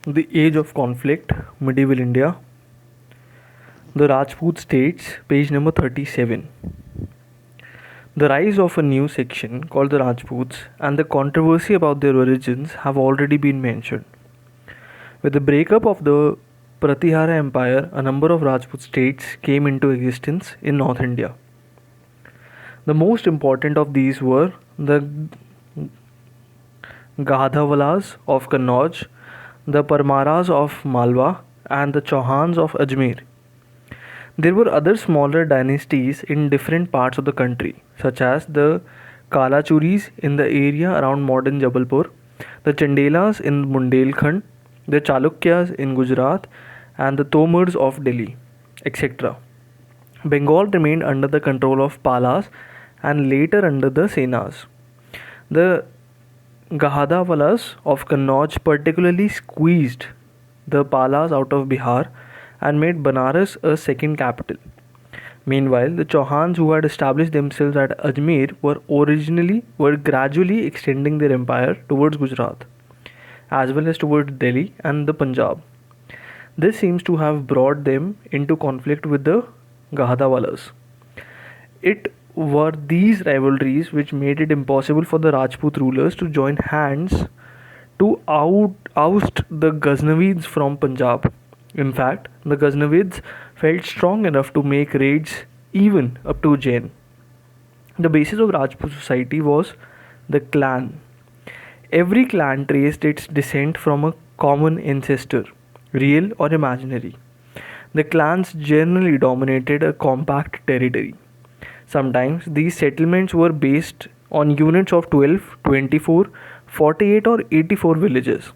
The Age of Conflict, Medieval India. The Rajput States, page number 37. The rise of a new section called the Rajputs and the controversy about their origins have already been mentioned. With the breakup of the Pratihara Empire, a number of Rajput states came into existence in North India. The most important of these were the Gadhavalas of Kannauj, the Parmaras of Malwa, and the Chauhans of Ajmer. There were other smaller dynasties in different parts of the country, such as the Kalachuris in the area around modern Jabalpur, the Chandelas in Bundelkhand, the Chalukyas in Gujarat, and the Tomars of Delhi, etc. Bengal remained under the control of Palas and later under the Senas. The Gahadavalas of Kannauj particularly squeezed the Palas out of Bihar and made Banaras a second capital. Meanwhile, the Chauhans who had established themselves at Ajmer were gradually extending their empire towards Gujarat, as well as towards Delhi and the Punjab. This seems to have brought them into conflict with the Gahadavalas. It were these rivalries which made it impossible for the Rajput rulers to join hands to oust the Ghaznavids from Punjab. In fact, the Ghaznavids felt strong enough to make raids even up to Jain. The basis of Rajput society was the clan. Every clan traced its descent from a common ancestor, real or imaginary. The clans generally dominated a compact territory. Sometimes these settlements were based on units of 12, 24, 48, or 84 villages.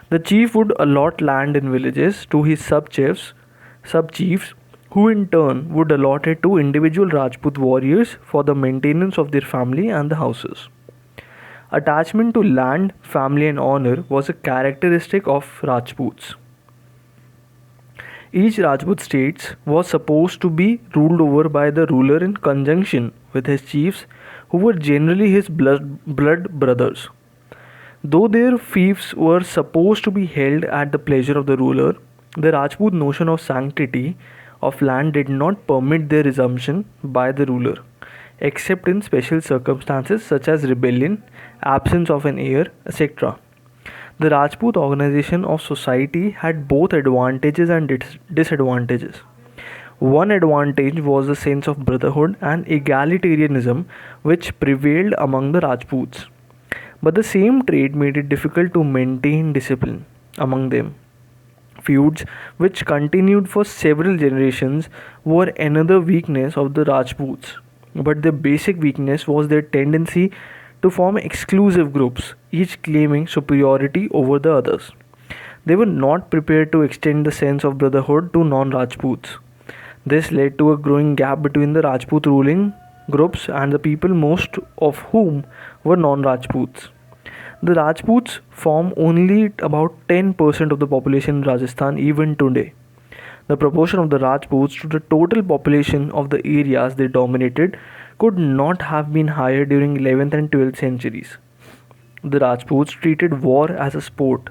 The chief would allot land in villages to his sub-chiefs, who in turn would allot it to individual Rajput warriors for the maintenance of their family and the houses. Attachment to land, family, and honor was a characteristic of Rajputs. Each Rajput state was supposed to be ruled over by the ruler in conjunction with his chiefs, who were generally his blood brothers. Though their fiefs were supposed to be held at the pleasure of the ruler, the Rajput notion of sanctity of land did not permit their resumption by the ruler, except in special circumstances such as rebellion, absence of an heir, etc. The Rajput organization of society had both advantages and disadvantages. One advantage was the sense of brotherhood and egalitarianism which prevailed among the Rajputs. But the same trait made it difficult to maintain discipline among them. Feuds, which continued for several generations, were another weakness of the Rajputs. But their basic weakness was their tendency to form exclusive groups, each claiming superiority over the others. They were not prepared to extend the sense of brotherhood to non-Rajputs. This led to a growing gap between the Rajput ruling groups and the people, most of whom were non-Rajputs. The Rajputs form only about 10% of the population in Rajasthan even today. The proportion of the Rajputs to the total population of the areas they dominated could not have been higher during 11th and 12th centuries. The Rajputs treated war as a sport.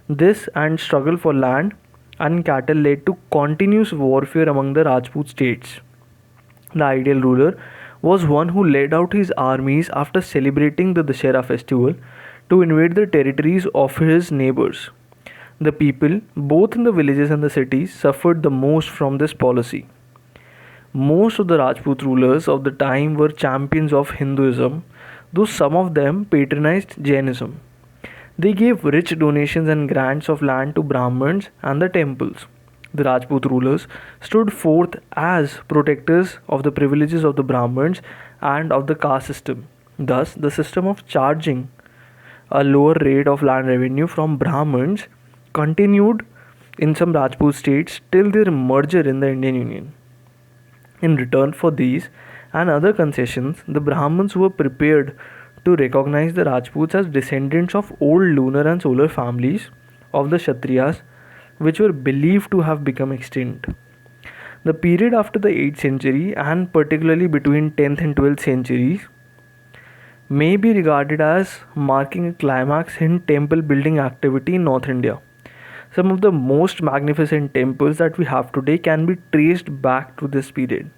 This and struggle for land and cattle led to continuous warfare among the Rajput states. The ideal ruler was one who led out his armies after celebrating the Dashera festival to invade the territories of his neighbors. The people, both in the villages and the cities, suffered the most from this policy. Most of the Rajput rulers of the time were champions of Hinduism, though some of them patronized Jainism. They gave rich donations and grants of land to Brahmins and the temples. The Rajput rulers stood forth as protectors of the privileges of the Brahmins and of the caste system. Thus, the system of charging a lower rate of land revenue from Brahmins continued in some Rajput states till their merger in the Indian Union. In return for these and other concessions, the Brahmins were prepared to recognize the Rajputs as descendants of old lunar and solar families of the Kshatriyas, which were believed to have become extinct. The period after the 8th century, and particularly between 10th and 12th centuries, may be regarded as marking a climax in temple building activity in North India. Some of the most magnificent temples that we have today can be traced back to this period.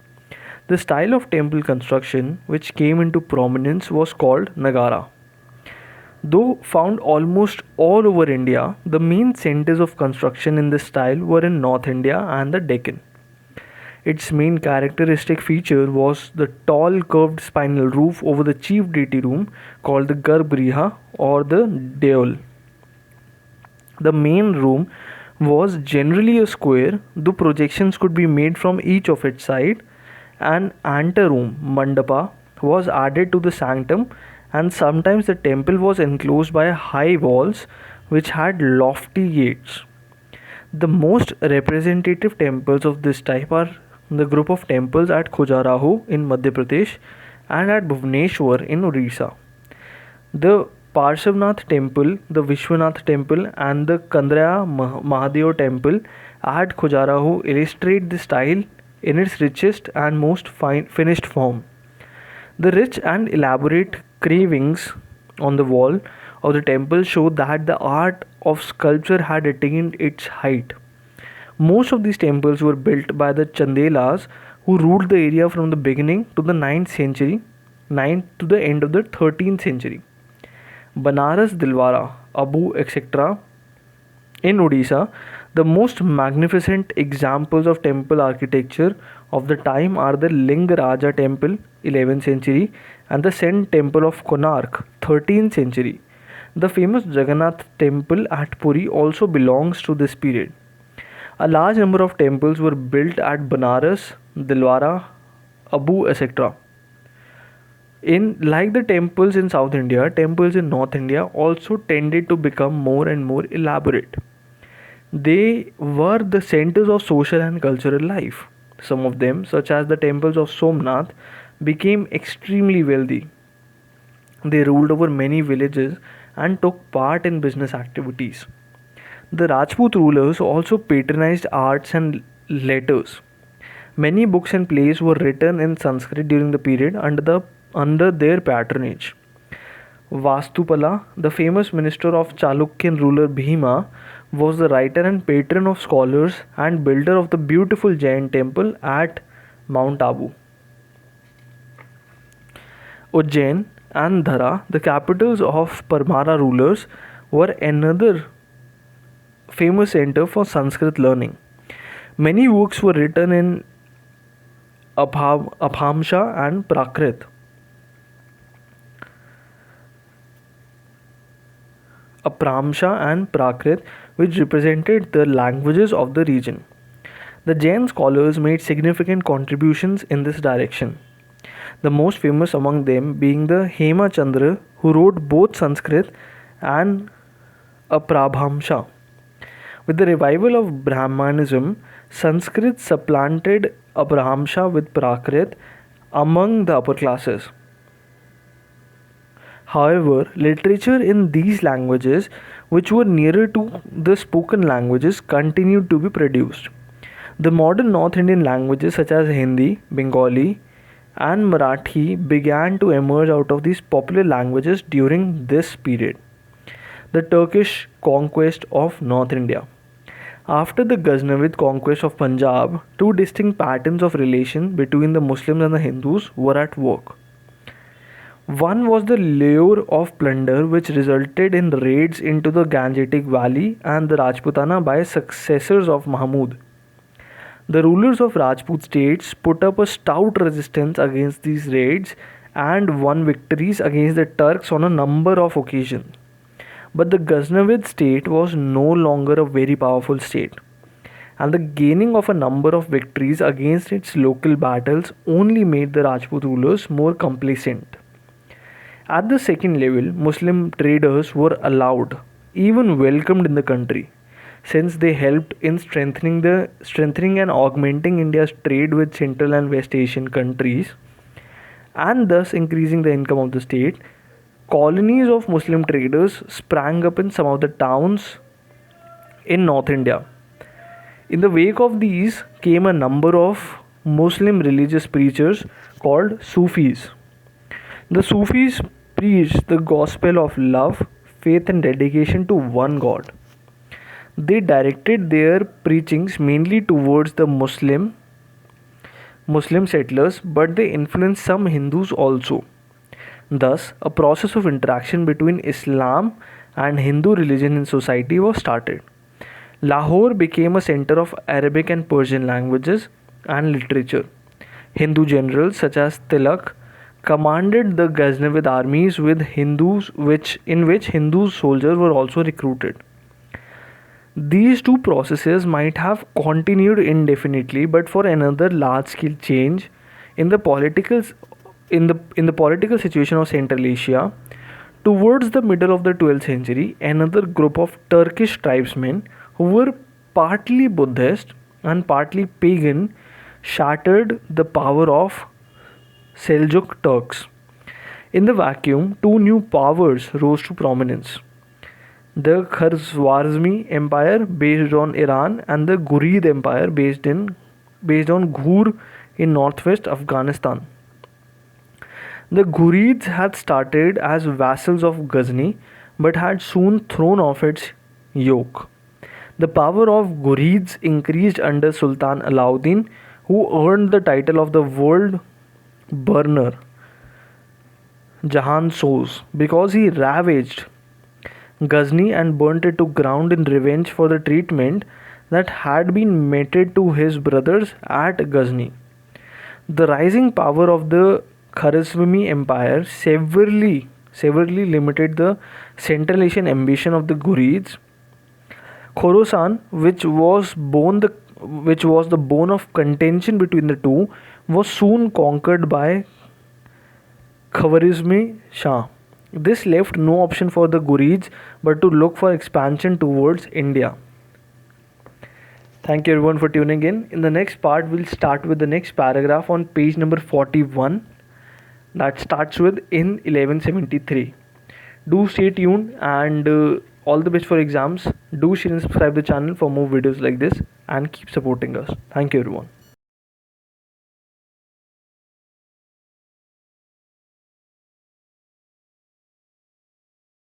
The style of temple construction which came into prominence was called Nagara. Though found almost all over India, the main centers of construction in this style were in North India and the Deccan. Its main characteristic feature was the tall curved spinal roof over the chief deity room called the Garbhagriha or the Deol. The main room was generally a square, though projections could be made from each of its sides. An anteroom, mandapa, was added to the sanctum, and sometimes the temple was enclosed by high walls which had lofty gates. The most representative temples of this type are the group of temples at Khajuraho in Madhya Pradesh and at Bhubaneswar in Odisha. The Parshavnath temple, the Vishwanath temple, and the Kandraya Mahadeo temple at Khajuraho illustrate this style in its richest and most finished form. The rich and elaborate carvings on the wall of the temple show that the art of sculpture had attained its height. Most of these temples were built by the Chandelas, who ruled the area from the beginning to the 9th century, 9th to the end of the 13th century. Banaras, Dilwara, Abu, etc. in Odisha, the most magnificent examples of temple architecture of the time are the Lingaraja temple, 11th century, and the Sen temple of Konark, 13th century. The famous Jagannath temple at Puri also belongs to this period. A large number of temples were built at Banaras, Dilwara, Abu, etc. Like the temples in South India, temples in North India also tended to become more and more elaborate. They were the centers of social and cultural life. Some of them, such as the temples of Somnath, became extremely wealthy. They ruled over many villages and took part in business activities. The Rajput rulers also patronized arts and letters. Many books and plays were written in Sanskrit during the period under their patronage. Vastupala, the famous minister of Chalukyan ruler Bhima, was the writer and patron of scholars and builder of the beautiful Jain temple at Mount Abu. Ujjain and Dhara, the capitals of Parmara rulers, were another famous center for Sanskrit learning. Many works were written in Abhamsha and Prakrit. Which represented the languages of the region. The Jain scholars made significant contributions in this direction. The most famous among them being the Hema Chandra, who wrote both Sanskrit and Aprabhamsha. With the revival of Brahmanism, Sanskrit supplanted Aprabhamsha with Prakrit among the upper classes. However, literature in these languages, which were nearer to the spoken languages, continued to be produced. The modern North Indian languages such as Hindi, Bengali, and Marathi began to emerge out of these popular languages during this period. The Turkish conquest of North India. After the Ghaznavid conquest of Punjab, two distinct patterns of relation between the Muslims and the Hindus were at work. One was the lure of plunder, which resulted in raids into the Gangetic Valley and the Rajputana by successors of Mahmud. The rulers of Rajput states put up a stout resistance against these raids and won victories against the Turks on a number of occasions. But the Ghaznavid state was no longer a very powerful state, and the gaining of a number of victories against its local battles only made the Rajput rulers more complacent. At the second level, Muslim traders were allowed, even welcomed in the country, since they helped in strengthening and augmenting India's trade with Central and West Asian countries, and thus increasing the income of the state. Colonies of Muslim traders sprang up in some of the towns in North India. In the wake of these came a number of Muslim religious preachers called Sufis. The Sufis preached the gospel of love, faith, and dedication to one God. They directed their preachings mainly towards the Muslim settlers, but they influenced some Hindus also. Thus, a process of interaction between Islam and Hindu religion in society was started. Lahore became a center of Arabic and Persian languages and literature. Hindu generals such as Tilak commanded the Ghaznavid armies with in which Hindu soldiers were also recruited. These two processes might have continued indefinitely, but for another large-scale change in the political political situation of Central Asia, towards the middle of the 12th century, another group of Turkish tribesmen who were partly Buddhist and partly pagan shattered the power of Seljuk Turks. In the vacuum, two new powers rose to prominence: the Khwarezmi Empire based on Iran and the Ghurid Empire based on Ghur in northwest Afghanistan. The Ghurids had started as vassals of Ghazni but had soon thrown off its yoke. The power of Ghurids increased under Sultan Alauddin, who earned the title of the world burner, Jahan Soz, because he ravaged Ghazni and burnt it to ground in revenge for the treatment that had been meted to his brothers at Ghazni. The rising power of the Khwarezmi Empire severely limited the Central Asian ambition of the Ghurids. Khorasan, which was the bone of contention between the two, was soon conquered by Khwarezmi Shah. This left no option for the Ghurids but to look for expansion towards India. Thank you everyone for tuning in. In the next part, we'll start with the next paragraph on page number 41 that starts with in 1173. Do stay tuned and all the best for exams. Do share and subscribe the channel for more videos like this and keep supporting us. Thank you everyone.